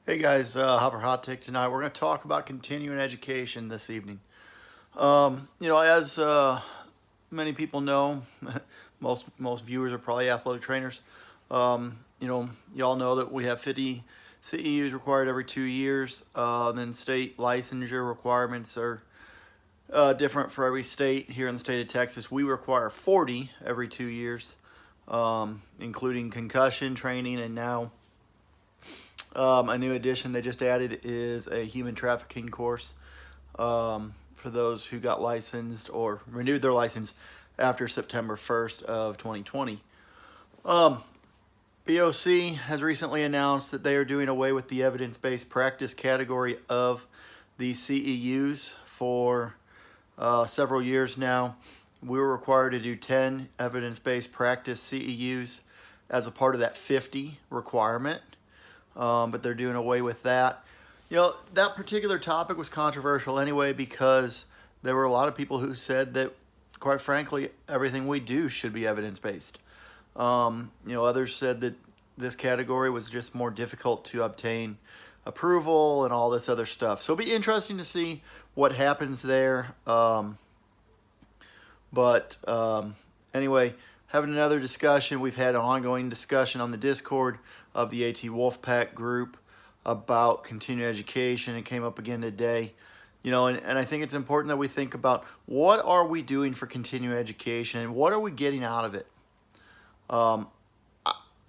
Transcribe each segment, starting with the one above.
Hey guys, Hopper Hot Take tonight. We're going to talk about continuing education this evening. As many people know, most viewers are probably athletic trainers. You all know that we have 50 CEUs required every 2 years. Then state licensure requirements are different for every state. Here in the state of Texas, we require 40 every 2 years, including concussion training, and now a new addition they just added is a human trafficking course for those who got licensed or renewed their license after September 1st of 2020. BOC has recently announced that they are doing away with the evidence-based practice category of the CEUs for several years now. We were required to do 10 evidence-based practice CEUs as a part of that 50 requirement. But they're doing away with that. That particular topic was controversial anyway because there were a lot of people who said that, quite frankly, everything we do should be evidence-based. Others said that this category was just more difficult to obtain approval and all this other stuff. So it'll be interesting to see what happens there. Anyway, having another discussion. We've had an ongoing discussion on the Discord of the AT Wolfpack group about continuing education. It came up again today. And I think it's important that we think about what are we doing for continuing education and what are we getting out of it. I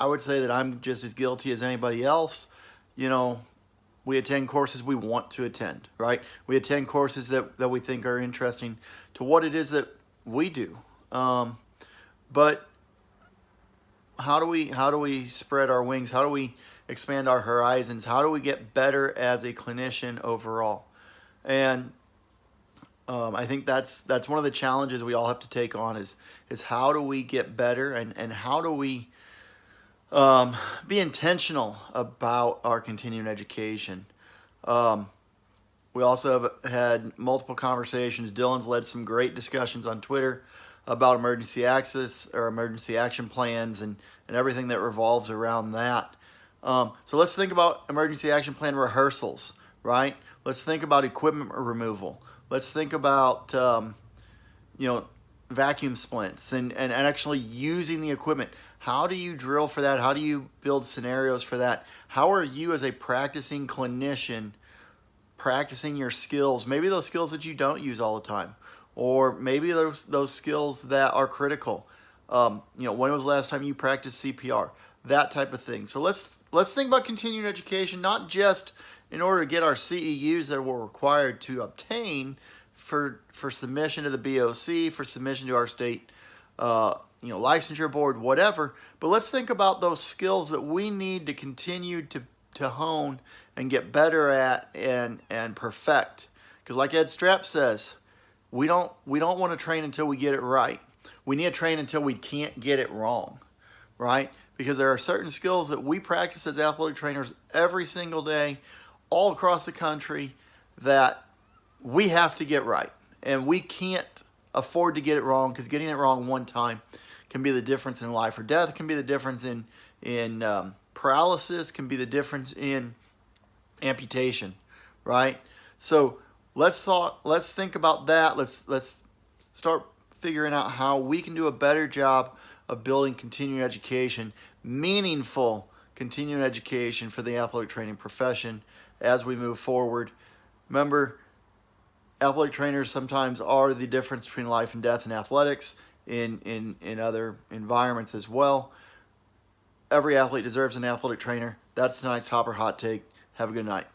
would say that I'm just as guilty as anybody else. We attend courses we want to attend, right? We attend courses that we think are interesting to what it is that we do. But how do we spread our wings? How do we expand our horizons? How do we get better as a clinician overall? And I think that's one of the challenges we all have to take on is how do we get better and how do we be intentional about our continuing education. We also have had multiple conversations. Dylan's led some great discussions on Twitter about emergency access or emergency action plans and everything that revolves around that. So let's think about emergency action plan rehearsals, right? Let's think about equipment removal. Let's think about, vacuum splints and actually using the equipment. How do you drill for that? How do you build scenarios for that? How are you as a practicing clinician practicing your skills? Maybe those skills that you don't use all the time. Or maybe those skills that are critical. When was the last time you practiced CPR? That type of thing. So let's think about continuing education, not just in order to get our CEUs that we're required to obtain for submission to the BOC, for submission to our state licensure board, whatever. But let's think about those skills that we need to continue to hone and get better at and perfect. Because like Ed Strapp says, we don't want to train until we get it right. We need to train until we can't get it wrong, right? Because there are certain skills that we practice as athletic trainers every single day, all across the country, that we have to get right. And we can't afford to get it wrong, because getting it wrong one time can be the difference in life or death, can be the difference in paralysis, can be the difference in amputation, right? So let's think about that. Let's start figuring out how we can do a better job of building continuing education, meaningful continuing education for the athletic training profession as we move forward. Remember, athletic trainers sometimes are the difference between life and death in athletics, in other environments as well. Every athlete deserves an athletic trainer. That's tonight's Hopper Hot Take. Have a good night.